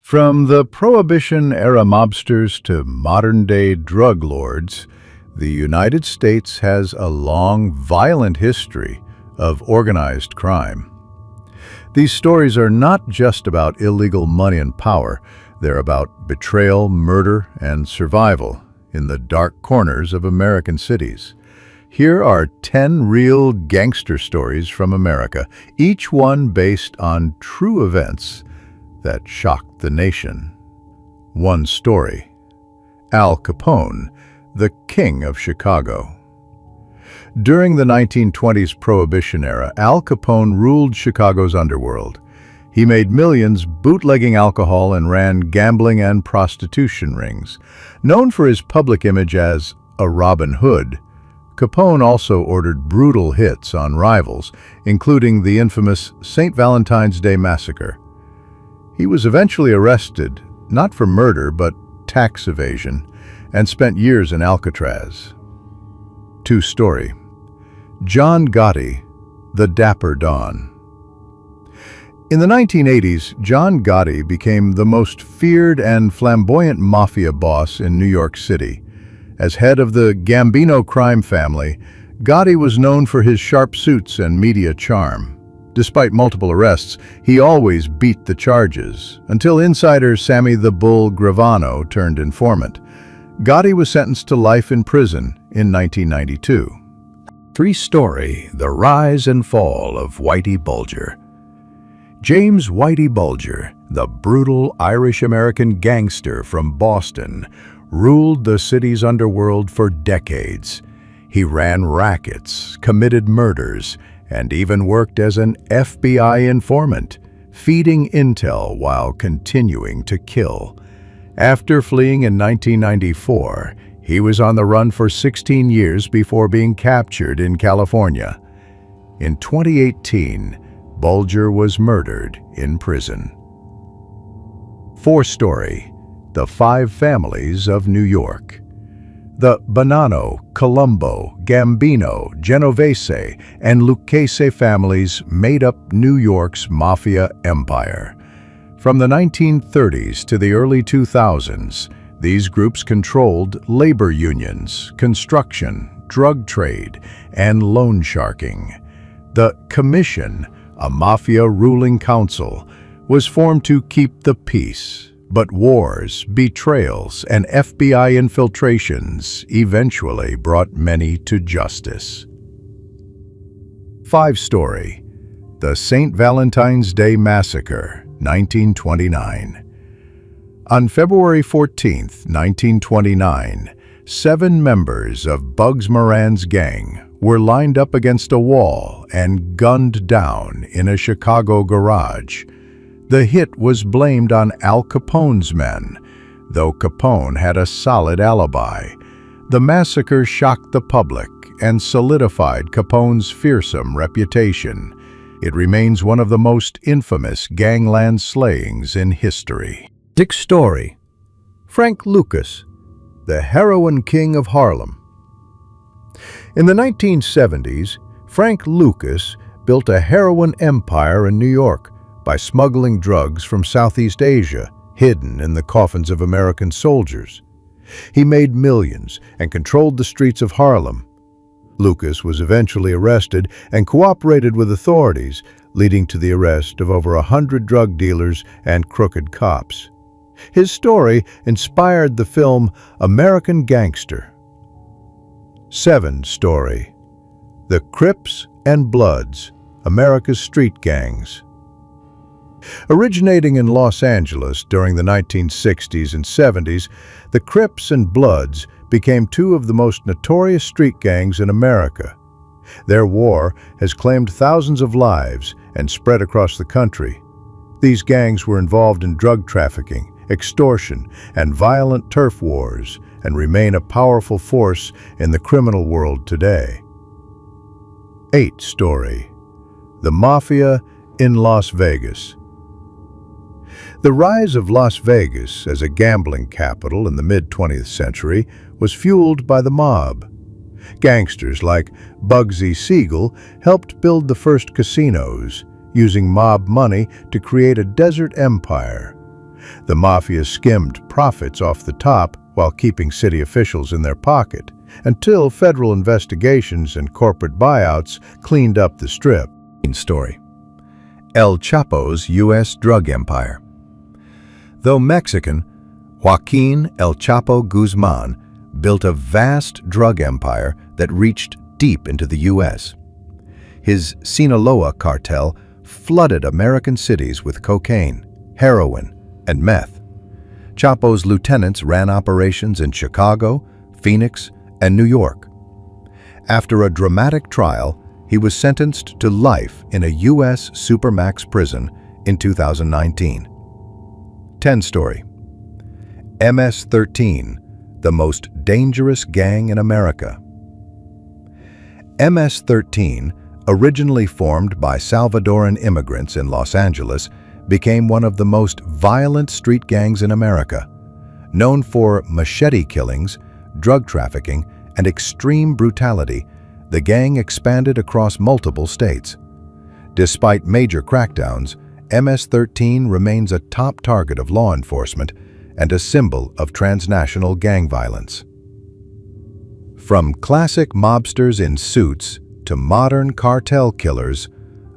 From the Prohibition-era mobsters to modern-day drug lords, the United States has a long, violent history of organized crime. These stories are not just about illegal money and power. They're about betrayal, murder, and survival in the dark corners of American cities. Here are 10 real gangster stories from America, each one based on true events that shocked the nation. One story: Al Capone, the King of Chicago. During the 1920s Prohibition era, Al Capone ruled Chicago's underworld. He made millions bootlegging alcohol and ran gambling and prostitution rings. Known for his public image as a Robin Hood, Capone also ordered brutal hits on rivals, including the infamous St. Valentine's Day Massacre. He was eventually arrested, not for murder but tax evasion, and spent years in Alcatraz. True story: John Gotti, the Dapper Don. In the 1980s, John Gotti became the most feared and flamboyant mafia boss in New York City. As head of the Gambino crime family, Gotti was known for his sharp suits and media charm. Despite multiple arrests, he always beat the charges, until insider Sammy the Bull Gravano turned informant. Gotti was sentenced to life in prison in 1992. True story: the rise and fall of Whitey Bulger. James Whitey Bulger, the brutal Irish-American gangster from Boston, ruled the city's underworld for decades. He ran rackets, committed murders, and even worked as an FBI informant, feeding intel while continuing to kill. After fleeing in 1994, he was on the run for 16 years before being captured in California. In 2018, Bulger was murdered in prison. Fourth story: the 5 families of New York. The Bonanno, Colombo, Gambino, Genovese, and Lucchese families made up New York's mafia empire. From the 1930s to the early 2000s, these groups controlled labor unions, construction, drug trade, and loan sharking. The Commission, a mafia ruling council, was formed to keep the peace. But wars, betrayals, and FBI infiltrations eventually brought many to justice. 5 story: the St. Valentine's Day Massacre, 1929. On February 14, 1929, 7 members of Bugs Moran's gang were lined up against a wall and gunned down in a Chicago garage. The hit was blamed on Al Capone's men, though Capone had a solid alibi. The massacre shocked the public and solidified Capone's fearsome reputation. It remains one of the most infamous gangland slayings in history. Sixth story: Frank Lucas, the heroin king of Harlem. In the 1970s, Frank Lucas built a heroin empire in New York by smuggling drugs from Southeast Asia, hidden in the coffins of American soldiers. He made millions and controlled the streets of Harlem. Lucas was eventually arrested and cooperated with authorities, leading to the arrest of over 100 drug dealers and crooked cops. His story inspired the film American Gangster. 7 story: the Crips and Bloods, America's street gangs. Originating in Los Angeles during the 1960s and 70s, the Crips and Bloods became 2 of the most notorious street gangs in America. Their war has claimed thousands of lives and spread across the country. These gangs were involved in drug trafficking, extortion, and violent turf wars, and remain a powerful force in the criminal world today. 8 story: the Mafia in Las Vegas. The rise of Las Vegas as a gambling capital in the mid-20th century was fueled by the mob. Gangsters like Bugsy Siegel helped build the first casinos, using mob money to create a desert empire. The Mafia skimmed profits off the top while keeping city officials in their pocket, until federal investigations and corporate buyouts cleaned up the strip. Story. El Chapo's U.S. drug empire. Though Mexican, Joaquin El Chapo Guzman built a vast drug empire that reached deep into the U.S. His Sinaloa cartel flooded American cities with cocaine, heroin, and meth. Chapo's lieutenants ran operations in Chicago, Phoenix, and New York. After a dramatic trial, he was sentenced to life in a U.S. Supermax prison in 2019. 10 story. MS-13, the most dangerous gang in America. MS-13, originally formed by Salvadoran immigrants in Los Angeles, became one of the most violent street gangs in America. Known for machete killings, drug trafficking, and extreme brutality, the gang expanded across multiple states. Despite major crackdowns, MS-13 remains a top target of law enforcement and a symbol of transnational gang violence. From classic mobsters in suits to modern cartel killers,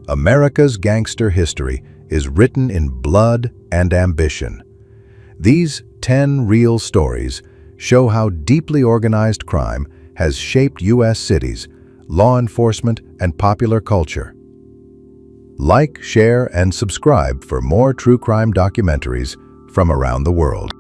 America's gangster history is written in blood and ambition. These 10 real stories show how deeply organized crime has shaped U.S. cities, law enforcement, and popular culture. Like, share, and subscribe for more true crime documentaries from around the world.